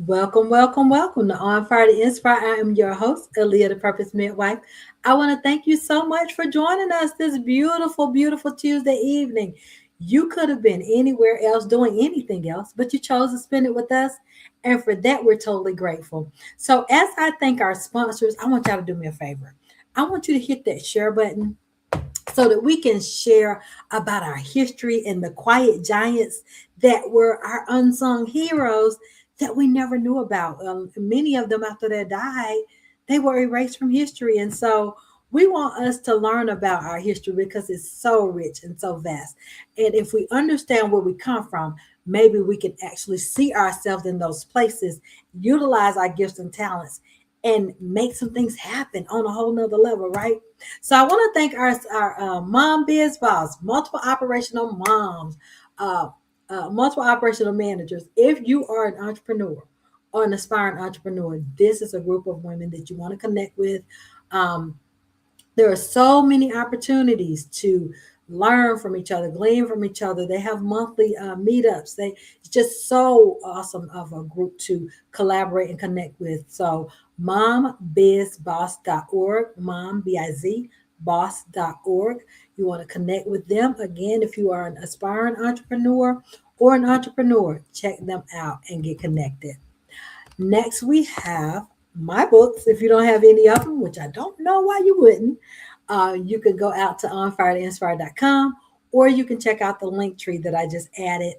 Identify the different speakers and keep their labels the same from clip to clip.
Speaker 1: Welcome, welcome, welcome to On Fire to Inspire. I am your host, Aleigha, the Purpose Midwife. I want to thank you so much for joining us this beautiful, beautiful Tuesday evening. You could have been anywhere else doing anything else, but you chose to spend it with us. And for that, we're totally grateful. So, as I thank our sponsors, I want y'all to do me a favor. I want you to hit that share button so that we can share about our history and the quiet giants that were our unsung heroes that we never knew about. Many of them, after they died, they were erased from history. And so we want us to learn about our history because it's so rich and so vast. And if we understand where we come from, maybe we can actually see ourselves in those places, utilize our gifts and talents, and make some things happen on a whole nother level, right? So I want to thank our mom biz boss, multiple operational moms, uh, multiple operational managers. If you are an entrepreneur or an aspiring entrepreneur, this is a group of women that you want to connect with. Um, there are so many opportunities to learn from each other, glean from each other. They have monthly meetups. It's just so awesome of a group to collaborate and connect with. So mombizboss.org, mom, B-I-Z, boss.org. You want to connect with them. Again, if you are an aspiring entrepreneur or an entrepreneur, check them out and get connected. Next, we have my books. If you don't have any of them, which I don't know why you wouldn't, you can go out to onfiretoinspire.com, or you can check out the link tree that I just added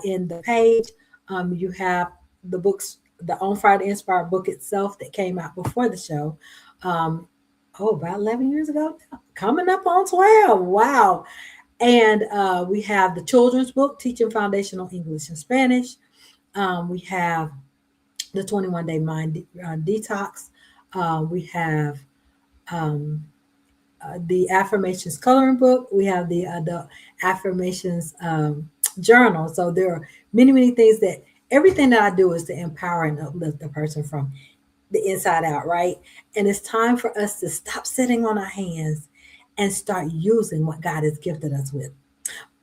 Speaker 1: in the page. You have the books, the On Fire to Inspire book itself that came out before the show. Um, about 11 years ago, coming up on 12. Wow. And we have the children's book, Teaching Foundational English and Spanish. We have the 21-day mind detox. We have um, the affirmations coloring book. We have the affirmations journal. So there are many, many things that everything that I do is to empower and uplift the person from the inside out, right? And it's time for us to stop sitting on our hands and start using what God has gifted us with.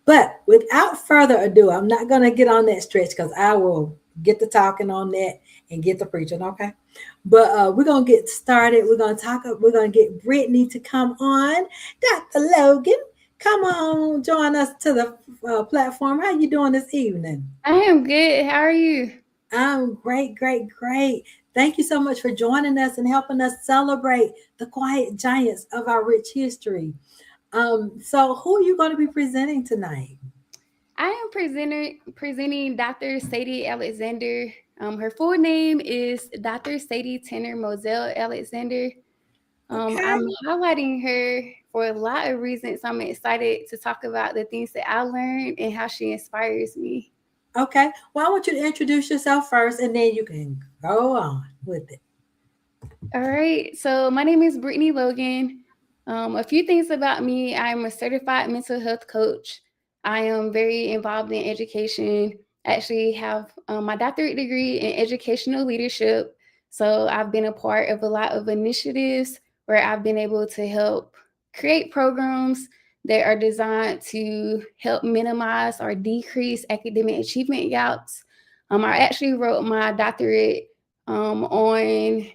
Speaker 1: But without further ado, I'm not going to get on that stretch because I will get the talking on that and get the preaching, okay? But we're going to get started. We're going to talk. We're going to get Brittany to come on. Dr. Logan, come on, join us to the platform. How you doing this evening?
Speaker 2: I am good. How are you?
Speaker 1: I'm great, great, great. Thank you so much for joining us and helping us celebrate the quiet giants of our rich history. So who are you going to be presenting tonight?
Speaker 2: I am presenting Dr. Sadie Alexander. Her full name is Dr. Sadie Tanner Moselle Alexander.
Speaker 1: Okay.
Speaker 2: I'm highlighting her for a lot of reasons. I'm excited to talk about the things that I learned and how she inspires me.
Speaker 1: Okay. Well, I want you to introduce yourself first and then you can go on with it.
Speaker 2: All right. So my name is Brittany Logan. A few things about me. I'm a certified mental health coach. I am very involved in education. I actually have my doctorate degree in educational leadership. So I've been a part of a lot of initiatives where I've been able to help create programs that are designed to help minimize or decrease academic achievement gaps. I actually wrote my doctorate on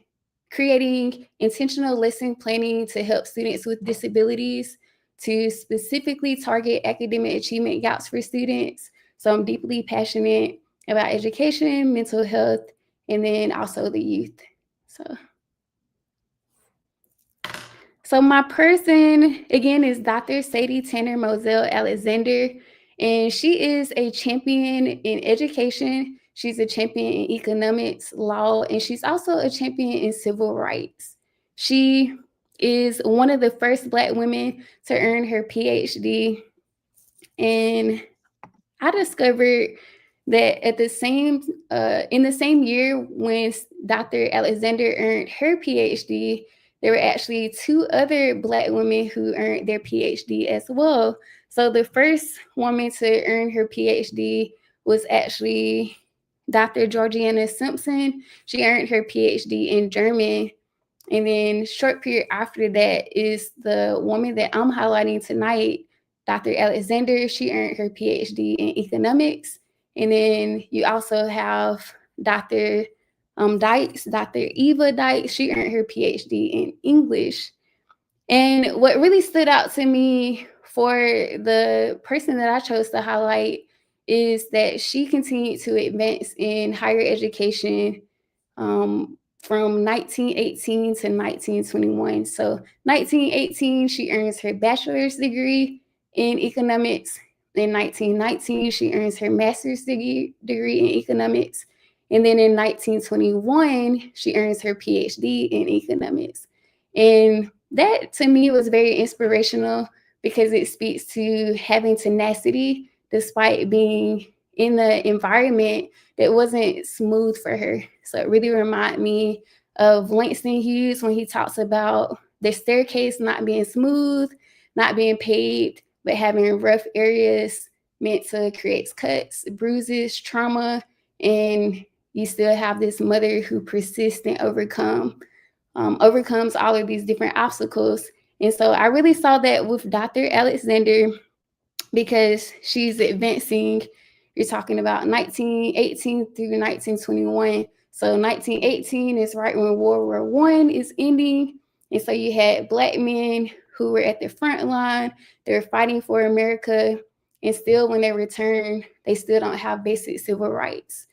Speaker 2: creating intentional lesson planning to help students with disabilities to specifically target academic achievement gaps for students. So I'm deeply passionate about education, mental health, and then also the youth. So, so my person again is Dr. Sadie Tanner Moselle Alexander, and she is a champion in education. She's a champion in economics, law, and she's also a champion in civil rights. She is one of the first Black women to earn her PhD, and I discovered that at the same in the same year when Dr. Alexander earned her PhD, there were actually two other Black women who earned their PhD as well. So the first woman to earn her PhD was actually Dr. Georgiana Simpson. She earned her PhD in German. And then short period after that is the woman that I'm highlighting tonight, Dr. Alexander. She earned her PhD in economics. And then you also have Dr. Dykes, Dr. Eva Dykes, she earned her PhD in English. And what really stood out to me for the person that I chose to highlight is that she continued to advance in higher education from 1918 to 1921. So 1918, she earns her bachelor's degree in economics. In 1919, she earns her master's degree in economics. And then in 1921, she earns her PhD in economics. And that to me was very inspirational because it speaks to having tenacity despite being in the environment that wasn't smooth for her. So it really reminded me of Langston Hughes when he talks about the staircase not being smooth, not being paved, but having rough areas meant to create cuts, bruises, trauma, and you still have this mother who persists and overcomes all of these different obstacles. And so I really saw that with Dr. Alexander because she's advancing. You're talking about 1918 through 1921. So 1918 is right when World War One is ending. And so you had Black men who were at the front line. They were fighting for America. And still, when they return, they still don't have basic civil rights.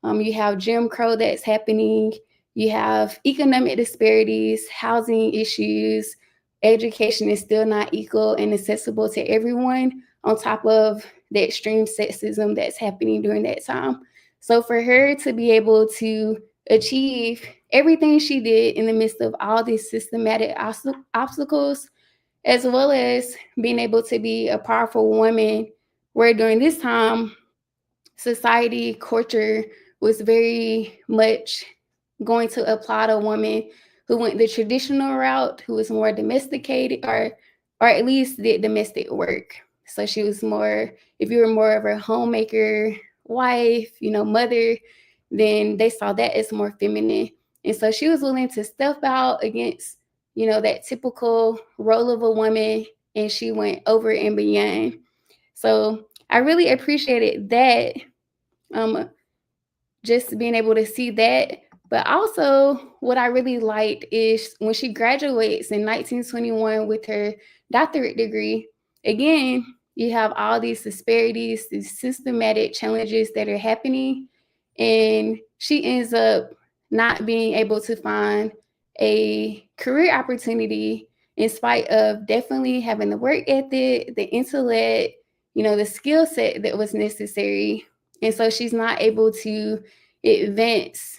Speaker 2: You have Jim Crow that's happening. You have economic disparities, housing issues. Education is still not equal and accessible to everyone, on top of the extreme sexism that's happening during that time. So for her to be able to achieve everything she did in the midst of all these systematic obstacles, as well as being able to be a powerful woman, where during this time, society, culture was very much going to applaud a woman who went the traditional route, who was more domesticated or at least did domestic work. So she was more, if you were more of a homemaker, wife, mother, then they saw that as more feminine. And so she was willing to step out against, that typical role of a woman, and she went over and beyond. So I really appreciated that, just being able to see that. But also, what I really liked is when she graduates in 1921 with her doctorate degree, again, you have all these disparities, these systematic challenges that are happening. And she ends up not being able to find a career opportunity in spite of definitely having the work ethic, the intellect, the skill set that was necessary. And so she's not able to advance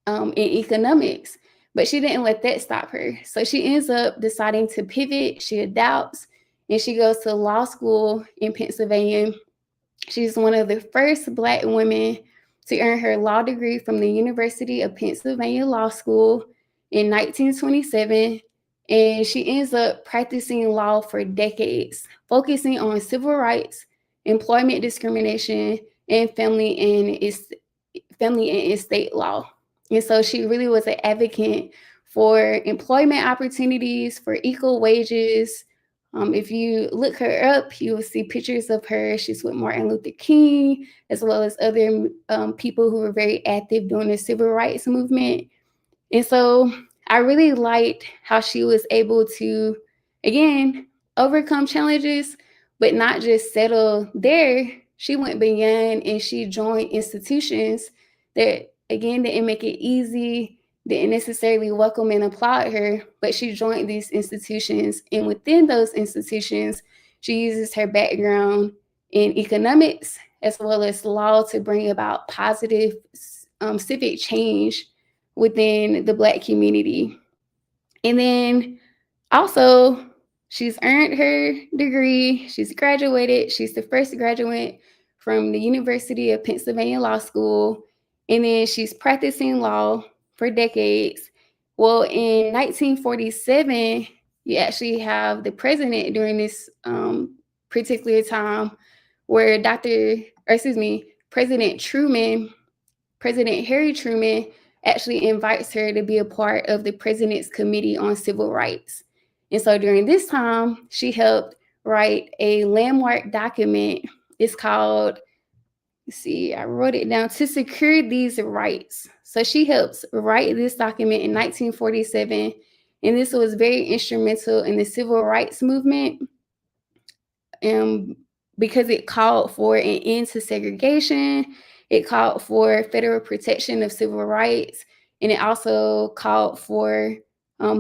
Speaker 2: in economics, but she didn't let that stop her. So she ends up deciding to pivot. She adapts and she goes to law school in Pennsylvania. She's one of the first Black women to earn her law degree from the University of Pennsylvania Law School in 1927. And she ends up practicing law for decades, focusing on civil rights, employment discrimination, and family and estate law. And so she really was an advocate for employment opportunities, for equal wages. If you look her up, you will see pictures of her. She's with Martin Luther King, as well as other people who were very active during the civil rights movement. And so I really liked how she was able to, again, overcome challenges, but not just settle there. She went beyond and she joined institutions that, again, didn't make it easy, didn't necessarily welcome and applaud her, but she joined these institutions. And within those institutions, she uses her background in economics as well as law to bring about positive civic change within the Black community. And then also, she's earned her degree, she's graduated, she's the first graduate from the University of Pennsylvania Law School, and then she's practicing law for decades. Well, in 1947, you actually have the president during this particular time where President Truman, President Harry Truman, actually invites her to be a part of the President's Committee on Civil Rights. And so during this time, she helped write a landmark document. It's called, I wrote it down, To Secure These Rights. So she helps write this document in 1947, and this was very instrumental in the civil rights movement, um, because it called for an end to segregation, it called for federal protection of civil rights, and it also called for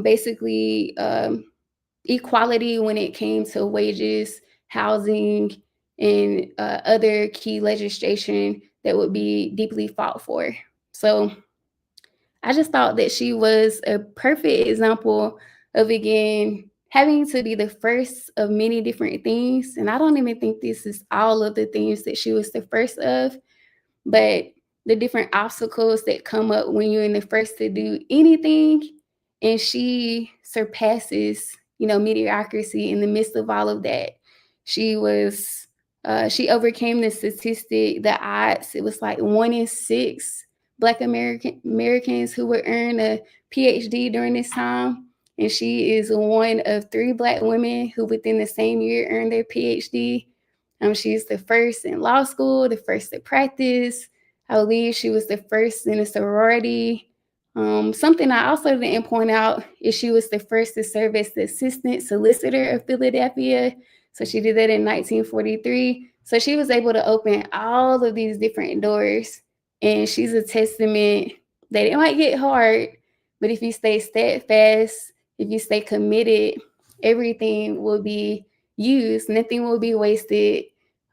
Speaker 2: basically equality when it came to wages, housing, and other key legislation that would be deeply fought for. So I just thought that she was a perfect example of, again, having to be the first of many different things. And I don't even think this is all of the things that she was the first of, but the different obstacles that come up when you're in the first to do anything, and she surpasses, mediocrity in the midst of all of that. She was she overcame the statistic, the odds. It was like 1 in 6 Black Americans who would earn a PhD during this time, and she is one of 3 Black women who within the same year earned their PhD. She's the first in law school, the first to practice. I believe she was the first in a sorority. Something I also didn't point out is she was the first to serve as the assistant solicitor of Philadelphia. So she did that in 1943. So she was able to open all of these different doors. And she's a testament that it might get hard, but if you stay steadfast, if you stay committed, everything will be used, nothing will be wasted.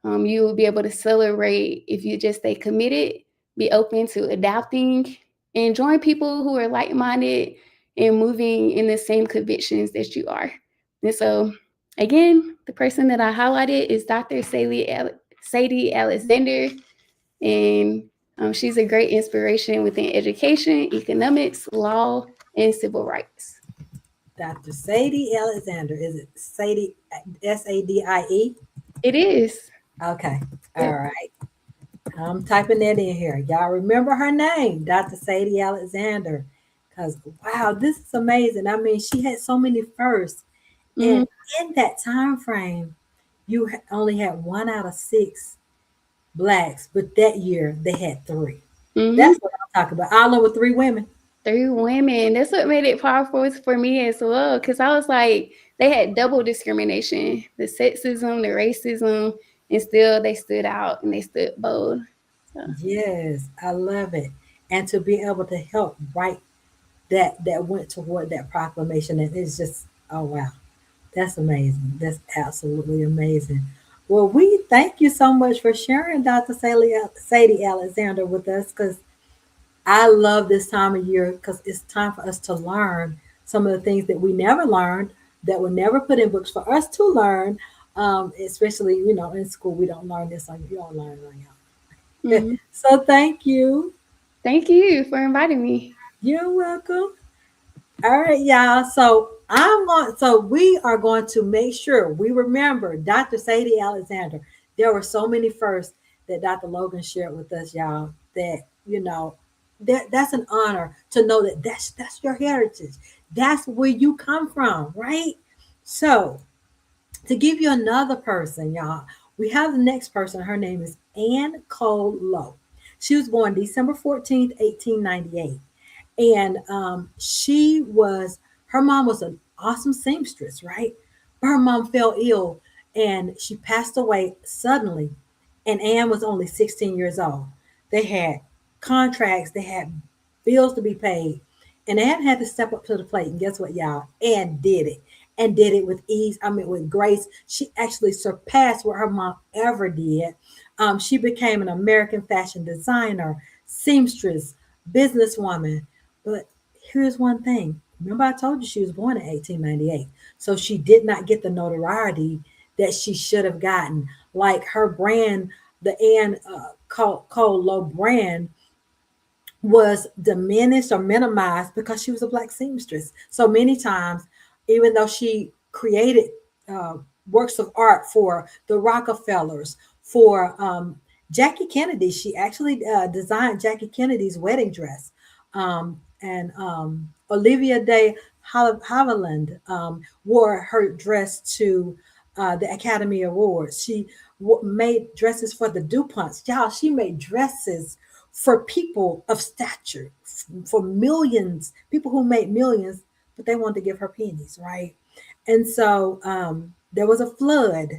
Speaker 2: You will be able to celebrate if you just stay committed, be open to adapting, and join people who are like minded and moving in the same convictions that you are. And so, again, the person that I highlighted is Dr. Sadie Alexander, and she's a great inspiration within education, economics, law, and civil rights.
Speaker 1: Dr. Sadie Alexander. Is it Sadie, Sadie?
Speaker 2: It is.
Speaker 1: Okay. All
Speaker 2: Yep.
Speaker 1: right. I'm typing that in here. Y'all remember her name, Dr. Sadie Alexander. Because, wow, this is amazing. I mean, she had so many firsts. And
Speaker 2: Mm-hmm.
Speaker 1: in that time frame, you only had 1 out of 6 blacks, but that year they had 3.
Speaker 2: Mm-hmm.
Speaker 1: That's what I'm talking about. All over 3 women.
Speaker 2: 3 women. That's what made it powerful for me as well. Because I was like, they had double discrimination, the sexism, the racism, and still they stood out and they stood bold. So,
Speaker 1: Yes, I love it. And to be able to help write that went toward that proclamation, and it's just, oh wow, that's amazing. That's absolutely amazing. Well, we thank you so much for sharing, Dr. Sadie Alexander, with us, because I love this time of year because it's time for us to learn some of the things that we never learned, that were never put in books for us to learn. Especially, in school, we don't learn this on, you don't learn it on your own.
Speaker 2: mhm.
Speaker 1: So thank you.
Speaker 2: Thank you for inviting me.
Speaker 1: You're welcome. All right, y'all. So we are going to make sure we remember Dr. Sadie Alexander. There were so many firsts that Dr. Logan shared with us, y'all, that that's an honor to know that that's your heritage. That's where you come from, right? So to give you another person, y'all, we have the next person. Her name is Anne Cole Lowe. She was born December 14th, 1898. And her mom was an awesome seamstress, right? But her mom fell ill and she passed away suddenly. And Anne was only 16 years old. They had contracts, they had bills to be paid. And Anne had to step up to the plate. And guess what, y'all? Anne did it. And did it with ease. I mean, with grace. She actually surpassed what her mom ever did. She became an American fashion designer, seamstress, businesswoman. But here's one thing. Remember, I told you she was born in 1898. So she did not get the notoriety that she should have gotten. Like her brand, the Anne Cole Lowe brand, was diminished or minimized because she was a black seamstress. So many times, even though she created uh, works of art for the Rockefellers, for Jackie Kennedy, she actually designed Jackie Kennedy's wedding dress. And Olivia de Havilland wore her dress to the Academy Awards. She made dresses for the DuPonts. Y'all, she made dresses for people of stature, for millions, people who made millions, but they wanted to give her pennies, right? And so there was a flood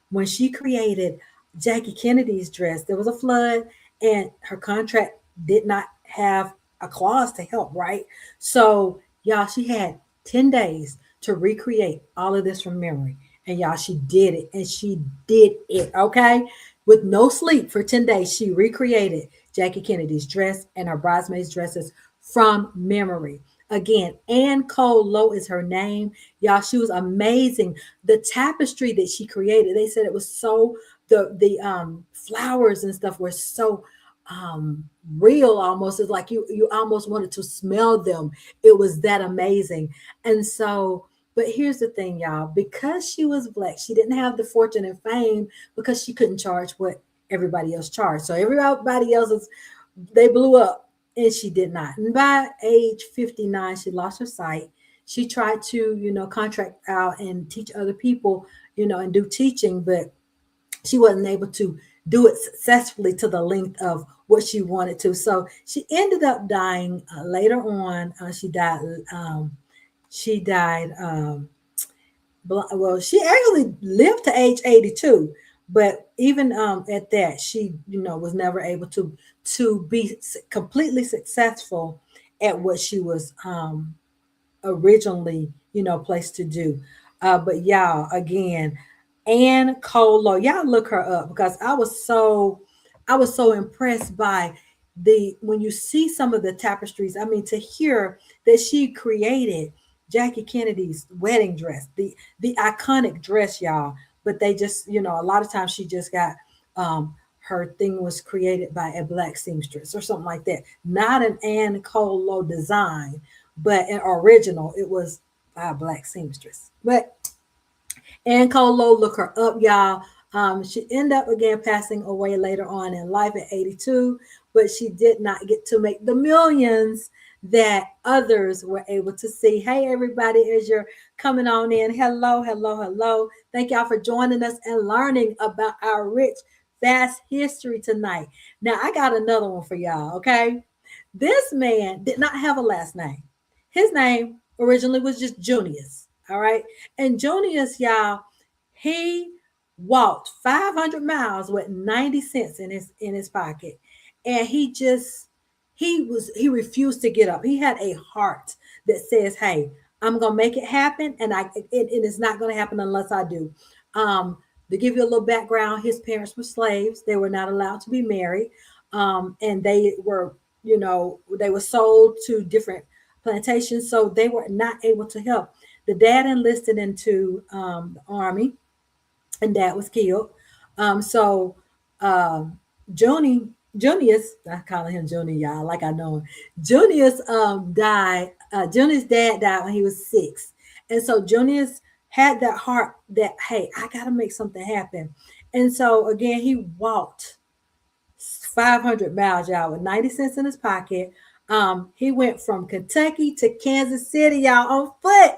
Speaker 1: when she created Jackie Kennedy's dress. There was a flood, and her contract did not have a clause to help, right? So, y'all, she had 10 days to recreate all of this from memory. And y'all, she did it. And she did it, okay? With no sleep for 10 days, she recreated Jackie Kennedy's dress and her bridesmaids' dresses from memory. Again, Ann Cole Lowe is her name. Y'all, she was amazing. The tapestry that she created, they said it was so, the flowers and stuff were so um real, almost. It's like you almost wanted to smell them. It was that amazing. And so, but here's the thing, y'all, because she was black, she didn't have the fortune and fame because she couldn't charge what everybody else charged. So everybody else is, they blew up and she did not. And by age 59, she lost her sight. She tried to, contract out and teach other people, and do teaching, but she wasn't able to do it successfully to the length of what she wanted to. So she ended up dying later on. She died. She died. Well, she actually lived to age 82, but even at that, she was never able to be completely successful at what she was originally, placed to do. But y'all, again, Ann Colo, y'all look her up because I was so impressed by the when you see some of the tapestries. I mean, to hear that she created Jackie Kennedy's wedding dress, the iconic dress, y'all. But they just, a lot of times she just got her thing was created by a black seamstress or something like that. Not an Ann Colo design, but an original. It was by a black seamstress. But Ann Colo, look her up, y'all. She ended up again passing away later on in life at 82, but she did not get to make the millions that others were able to see. Hey, everybody, as you're coming on in, hello, hello, hello. Thank y'all for joining us and learning about our rich, vast history tonight. Now, I got another one for y'all, okay? This man did not have a last name. His name originally was just Junius, all right? And Junius, y'all, he walked 500 miles with 90 cents in his pocket. And he refused to get up. He had a heart that says, "Hey, I'm going to make it happen, and it's not going to happen unless I do." Um to give you a little background, his parents were slaves. They were not allowed to be married. And they were sold to different plantations, so they were not able to help. The dad enlisted into the army, and dad was killed. So um, Joni, Junius, I call him Junior, y'all, like I know him. Junius died. Junius' dad died when he was 6, and so Junius had that heart that, hey, I gotta make something happen. And so again, he walked 500 miles, y'all, with 90 cents in his pocket. He went from Kentucky to Kansas City, y'all, on foot.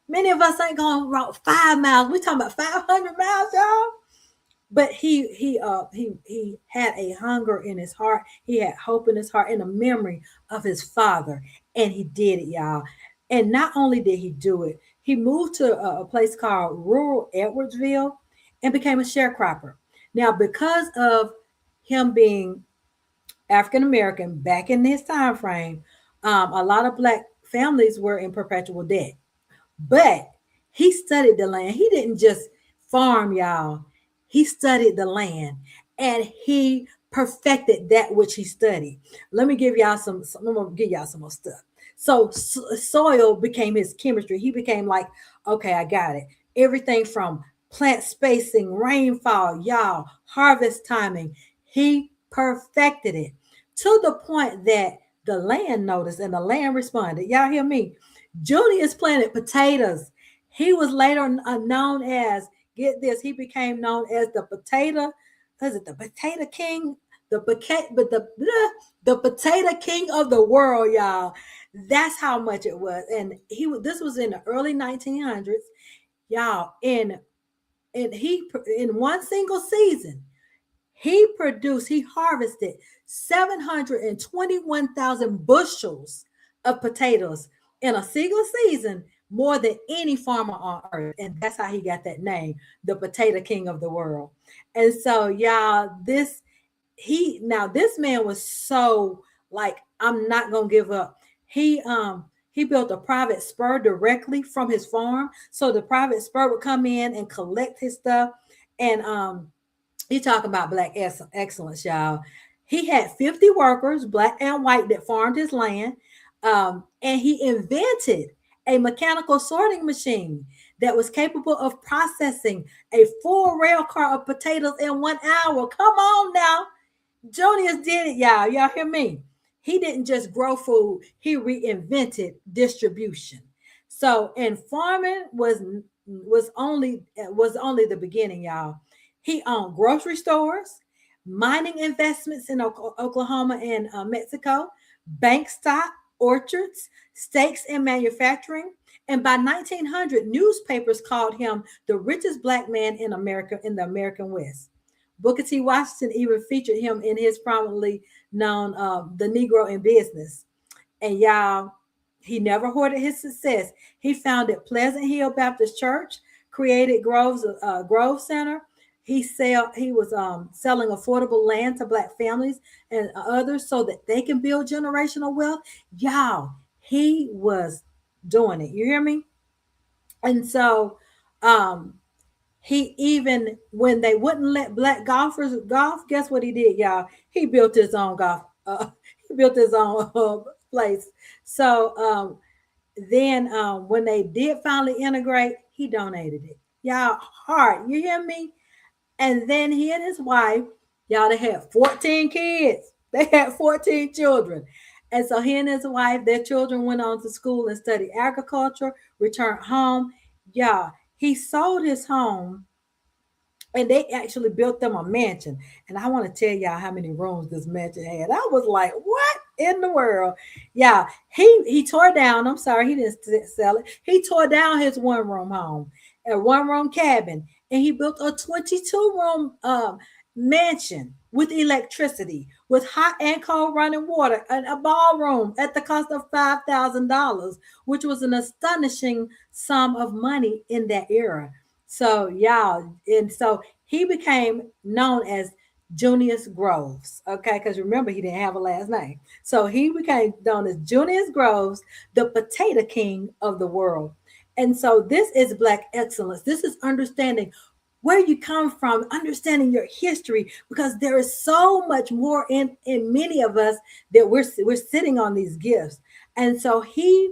Speaker 1: Many of us ain't gonna walk 5 miles. We talking about 500 miles, y'all. But he had a hunger in his heart. He had hope in his heart and a memory of his father, and he did it, y'all. And not only did he do it, he moved to a place called rural Edwardsville and became a sharecropper. Now, because of him being African American back in this time frame, a lot of black families were in perpetual debt. But he studied the land. He didn't just farm, y'all. He studied the land and he perfected that which he studied. Let me give y'all I'm gonna give y'all some more stuff. So soil became his chemistry. He became like, okay, I got it. Everything from plant spacing, rainfall, y'all, harvest timing. He perfected it to the point that the land noticed and the land responded. Y'all hear me? Julius planted potatoes. He was later known as, get this, he became known as the potato, is it the potato king? The potato king of the world, y'all. That's how much it was. And this was in the early 1900s, y'all. In one single season, He harvested 721,000 bushels of potatoes in a single season, more than any farmer on earth. And that's how he got that name, the potato king of the world. And so, y'all, this man was so like, I'm not gonna give up. He built a private spur directly from his farm. So the private spur would come in and collect his stuff. And you talking about black excellence, y'all. He had 50 workers, black and white, that farmed his land. And he invented a mechanical sorting machine that was capable of processing a full rail car of potatoes in 1 hour. Come on now. Junius did it, y'all. Y'all hear me? He didn't just grow food, he reinvented distribution. So, and farming was only the beginning, y'all. He owned grocery stores, mining investments in Oklahoma and Mexico, bank stock, orchards, stakes in manufacturing. And by 1900, newspapers called him the richest black man in America, in the American West. Booker T. Washington even featured him in his prominently known The Negro in Business. And y'all, he never hoarded his success. He founded Pleasant Hill Baptist Church, created Grove Center. He was selling affordable land to black families and others so that they can build generational wealth. Y'all, he was doing it. You hear me? And so um he even, when they wouldn't let black golfers golf, guess what he did, y'all? He built his own golf. He built his own place. So then when they did finally integrate, he donated it. Y'all, heart, you hear me? And then he and his wife, y'all, they had 14 kids. They had 14 children. And so he and his wife, their children went on to school and studied agriculture, returned home. Y'all, he sold his home and they actually built them a mansion. And I want to tell y'all how many rooms this mansion had. I was like, what in the world? Yeah, he tore down. I'm sorry, he didn't sell it. He tore down his one room home, a one room cabin, and he built a 22-room mansion with electricity, with hot and cold running water, and a ballroom at the cost of $5,000, which was an astonishing sum of money in that era. So y'all, and so he became known as Junius Groves. Okay, because remember he didn't have a last name. So he became known as Junius Groves, the potato king of the world. And so this is black excellence. This is understanding where you come from, understanding your history, because there is so much more in many of us that we're sitting on these gifts. And so he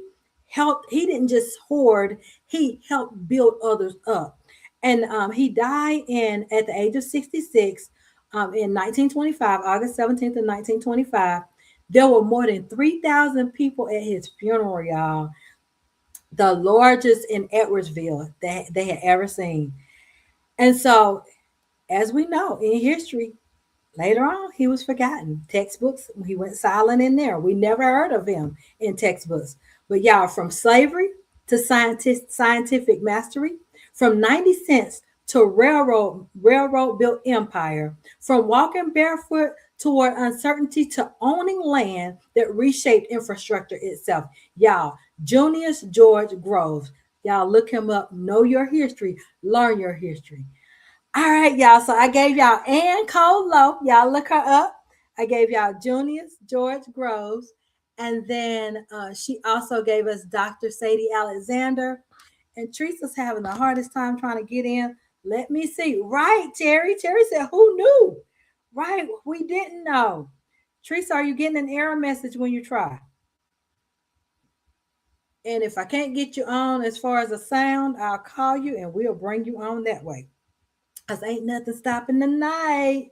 Speaker 1: didn't just hoard, he helped build others up. And he died at the age of 66 in 1925, August 17th of 1925. There were more than 3,000 people at his funeral, y'all, the largest in Edwardsville that they had ever seen. And so, as we know in history, later on, he was forgotten. Textbooks, he went silent in there. We never heard of him in textbooks. But y'all, from slavery to scientific mastery, from 90 cents to railroad built empire, from walking barefoot toward uncertainty to owning land that reshaped infrastructure itself. Y'all, Junius George Groves. Y'all look him up, know your history, learn your history. All right, y'all. So I gave y'all Ann Cole Lowe. Y'all look her up. I gave y'all Junius George Groves. And then she also gave us Dr. Sadie Alexander. And Teresa's having the hardest time trying to get in. Let me see. Right, Terry. Terry said, who knew? Right, we didn't know. Teresa, are you getting an error message when you try? And if I can't get you on as far as a sound, I'll call you and we'll bring you on that way. Because ain't nothing stopping the night.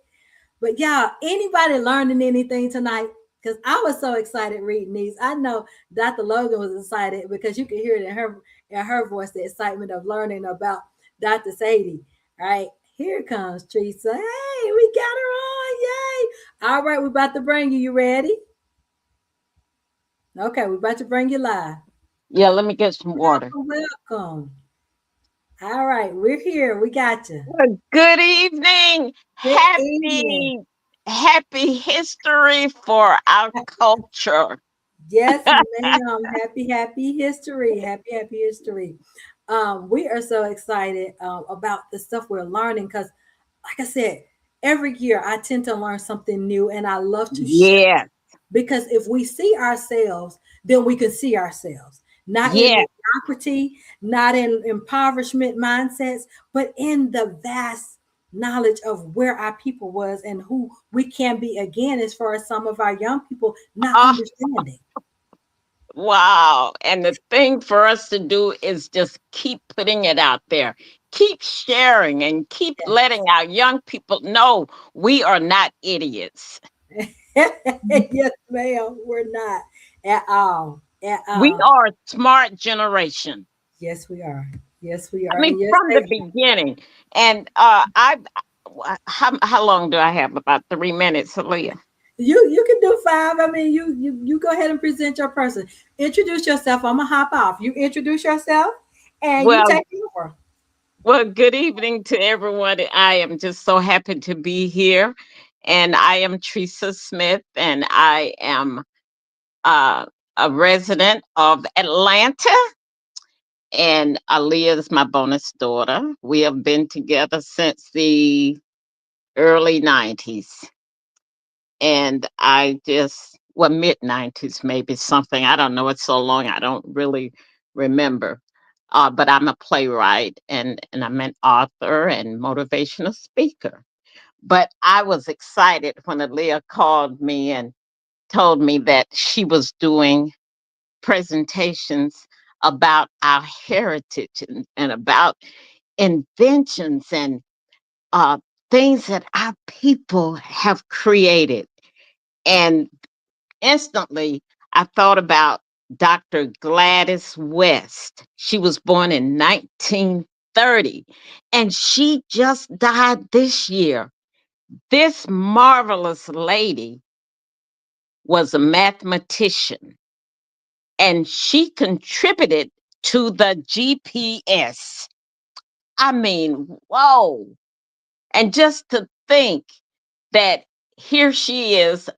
Speaker 1: But y'all, anybody learning anything tonight? Because I was so excited reading these. I know Dr. Logan was excited because you could hear it in her voice, the excitement of learning about Dr. Sadie. All right, here comes Teresa. Hey, we got her on. Yay. All right, we're about to bring you. You ready? Okay, we're about to bring you live.
Speaker 3: Yeah, let me get some water.
Speaker 1: Welcome, welcome. All right, we're here. We got you.
Speaker 3: Well, good evening.
Speaker 1: Good evening.
Speaker 3: Happy history for our culture.
Speaker 1: Yes, ma'am. Happy history. Happy history. We are so excited about the stuff we're learning because, like I said, every year I tend to learn something new and I love to share.
Speaker 3: Yeah,
Speaker 1: Because if we see ourselves, then we can see ourselves, not in
Speaker 3: yeah.
Speaker 1: mediocrity, not in impoverishment mindsets, but in the vast knowledge of where our people was and who we can be again, as far as some of our young people not
Speaker 3: Oh,
Speaker 1: understanding.
Speaker 3: wow. And the thing for us to do is just keep putting it out there, keep sharing, and keep letting our young people know we are not idiots.
Speaker 1: Yes, ma'am, we're not at all. At
Speaker 3: We
Speaker 1: all.
Speaker 3: are a smart generation.
Speaker 1: Yes, we are. Yes, we
Speaker 3: I
Speaker 1: are.
Speaker 3: mean,
Speaker 1: And yes,
Speaker 3: from the beginning. And how long do I have? About 3 minutes, Aleigha.
Speaker 1: you can do five. I mean, you go ahead and present your person. Introduce yourself. I'm gonna hop off. You introduce yourself, and you
Speaker 3: Well,
Speaker 1: take over.
Speaker 3: good evening to everyone. I am just so happy to be here. And I am Teresa Smith, and I am uh, a resident of Atlanta. And Aaliyah is my bonus daughter. We have been together since the early 90s. And mid 90s, maybe something. I don't know. It's so long, I don't really remember. But I'm a playwright and I'm an author and motivational speaker. But I was excited when Aaliyah called me and told me that she was doing presentations about our heritage and about inventions and uh, things that our people have created. And instantly, I thought about Dr. Gladys West. She was born in 1930 and she just died this year. This marvelous lady was a mathematician and she contributed to the GPS. I mean, whoa. And just to think that here she is,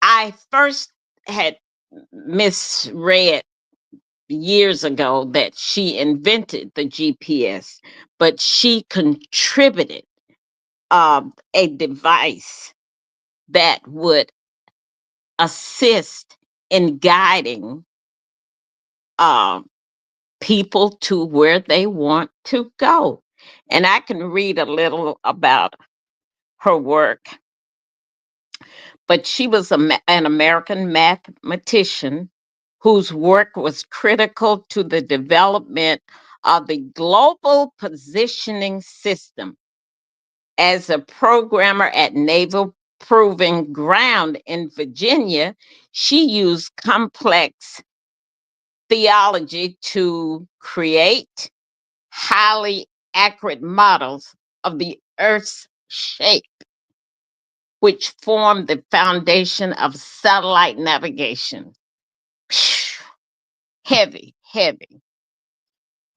Speaker 3: I first had misread years ago that she invented the GPS, but she contributed a device that would assist in guiding uh, people to where they want to go. And I can read a little about her work, but she was an American mathematician whose work was critical to the development of the global positioning system. As a programmer at Naval Proving Ground in Virginia, she used complex theology to create highly accurate models of the Earth's shape, which formed the foundation of satellite navigation. Heavy, heavy.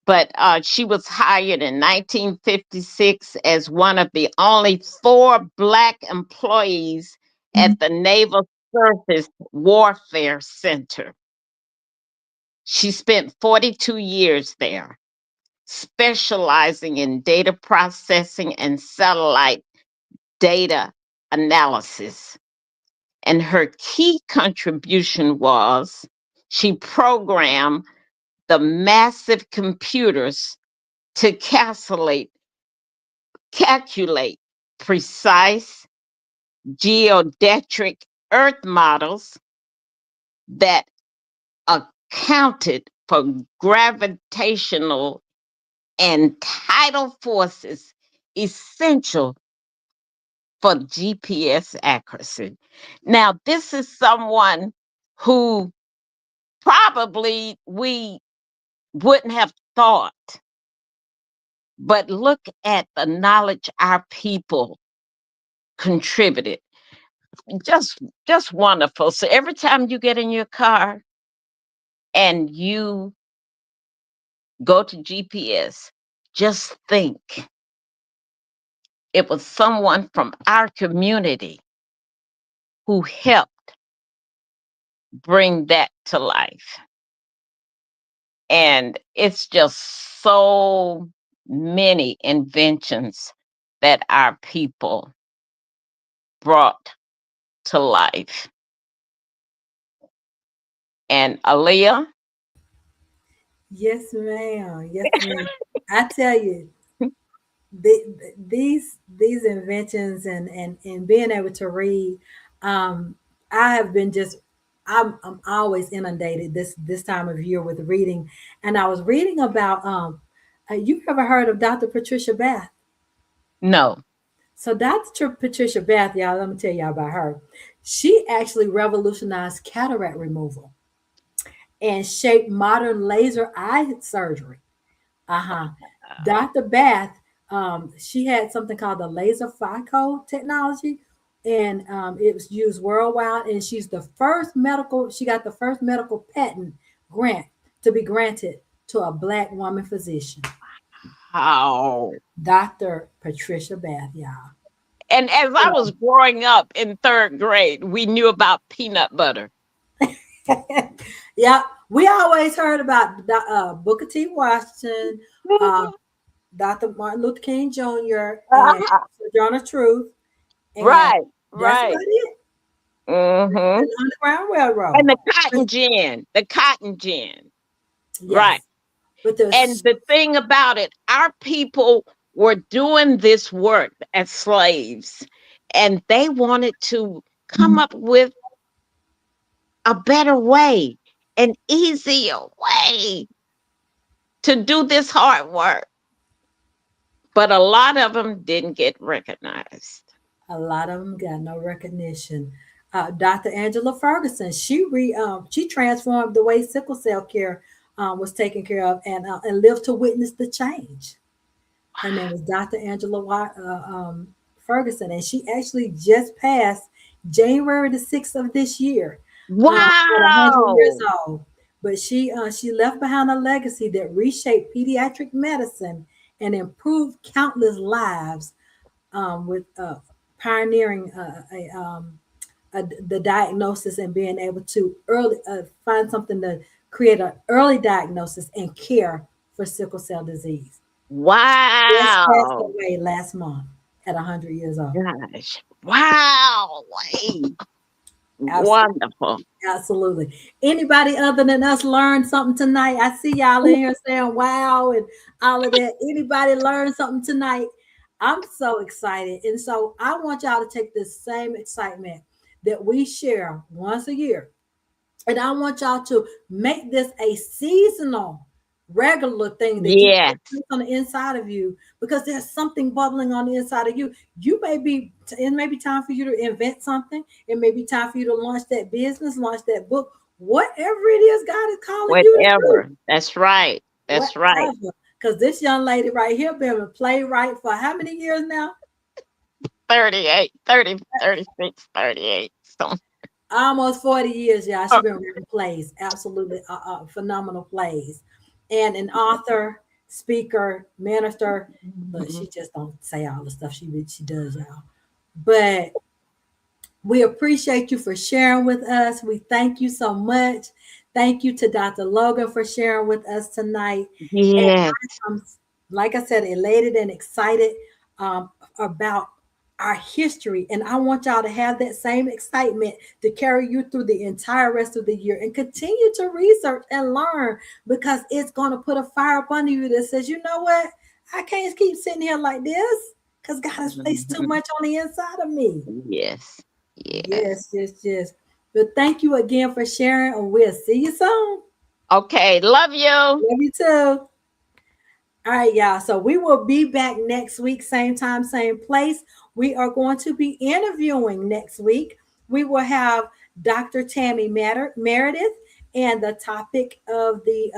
Speaker 3: But she was hired in 1956 as one of the only four Black employees at the Naval Surface Warfare Center. She spent 42 years there, specializing in data processing and satellite data analysis. And her key contribution was she programmed the massive computers to calculate precise geodetic earth models that accounted for gravitational and tidal forces essential for GPS accuracy. Now, this is someone who probably we wouldn't have thought, but look at the knowledge our people contributed. Just just wonderful. So every time you get in your car and you Go to GPS. Just think, it was someone from our community who helped bring that to life. And it's just so many inventions that our people brought to life. And Aleigha,
Speaker 1: Yes, ma'am. Yes, ma'am. I tell you, these inventions and being able to read, um, I have been just I'm always inundated this time of year with reading, and I was reading about you ever heard of Dr. Patricia Bath?
Speaker 3: no.
Speaker 1: So Dr. Patricia Bath, y'all, let me tell y'all about her. She actually revolutionized cataract removal and shaped modern laser eye surgery. Uh-huh. Dr. Bath, she had something called the laser phyco technology, and it was used worldwide. And she got the first medical patent grant to be granted to a black woman physician,
Speaker 3: How?
Speaker 1: Dr. Patricia Bath, y'all.
Speaker 3: And as I was growing up in third grade, we knew about peanut butter.
Speaker 1: Yeah, we always heard about Booker T. Washington, uh, Dr. Martin Luther King Jr., and Sojourner Truth, and
Speaker 3: Right,
Speaker 1: that's about
Speaker 3: right.
Speaker 1: it.
Speaker 3: Hmm.
Speaker 1: And the Underground Railroad.
Speaker 3: And the
Speaker 1: But
Speaker 3: cotton gin, the cotton gin. Right.
Speaker 1: yes, but there's
Speaker 3: And the thing about it, our people were doing this work as slaves, and they wanted to come up with a better way, an easier way to do this hard work. But a lot of them didn't get recognized.
Speaker 1: a lot of them got no recognition. Dr. Angela Ferguson, she transformed the way sickle cell care was taken care of, and lived to witness the change. Her name is Dr. Ferguson, and she actually just passed January the 6th of this year, at 100 years
Speaker 3: Wow.
Speaker 1: old. But she left behind a legacy that reshaped pediatric medicine and improved countless lives, with pioneering the diagnosis and being able to early find something to create an early diagnosis and care for sickle cell disease. Just passed
Speaker 3: Wow.
Speaker 1: away last month at 100 years old.
Speaker 3: Gosh. Wow. Wait.
Speaker 1: Absolutely.
Speaker 3: Wonderful.
Speaker 1: Absolutely. Anybody other than us learn something tonight? I see y'all in here saying wow and all of that. Anybody learn something tonight? I'm so excited. And so I want y'all to take this same excitement that we share once a year, and I want y'all to make this a seasonal, regular thing that you
Speaker 3: Yes.
Speaker 1: place on the inside of you, because there's something bubbling on the inside of you. It may be time for you to invent something. It may be time for you to launch that business, launch that book, whatever it is God is calling you to do,
Speaker 3: Whatever. That's right. That's right.
Speaker 1: whatever. Because this young lady right here been a playwright for how many years now?
Speaker 3: 38, 30, 36, 38. So,
Speaker 1: Almost 40 years, y'all. She
Speaker 3: oh,
Speaker 1: been writing plays, absolutely phenomenal plays, and an author, speaker, minister. But she just don't say all the stuff she does, y'all. But we appreciate you for sharing with us. We thank you so much. Thank you to Dr. Logan for sharing with us tonight. And
Speaker 3: yes.
Speaker 1: I'm, like I said, elated and excited about our history. And I want y'all to have that same excitement to carry you through the entire rest of the year and continue to research and learn, because it's going to put a fire up under you that says, you know what? I can't keep sitting here like this, because God has placed too
Speaker 3: Mhm.
Speaker 1: much on the inside of me.
Speaker 3: Yes. Yes.
Speaker 1: Yes, yes, yes. But thank you again for sharing, and we'll see you soon.
Speaker 3: Okay. Love you.
Speaker 1: Love you too. All right, y'all. So we will be back next week, same time, same place. We are going to be interviewing next week. We will have Dr. Tammy Meredith, and the topic of the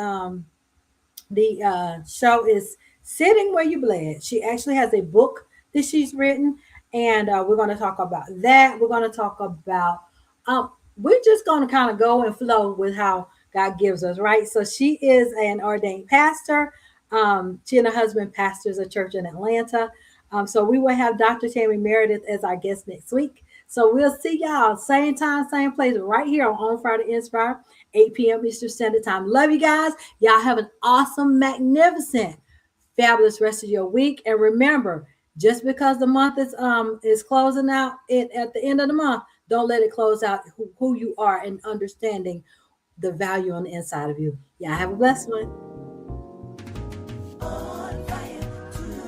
Speaker 1: show is Sitting Where You Bled. She actually has a book that she's written, and we're going to talk about that. We're going to talk about, we're just going to kind of go and flow with how God gives us, right? So she is an ordained pastor. She and her husband pastors a church in Atlanta. So we will have Dr. Tammy Meredith as our guest next week. So we'll see y'all same time, same place, right here on Friday Inspire, 8 p.m. Eastern Standard Time. Love you guys. Y'all have an awesome, magnificent, fabulous rest of your week. And remember, just because the month is closing out at the end of the month, don't let it close out who you are and understanding the value on the inside of you. Y'all have a blessed one.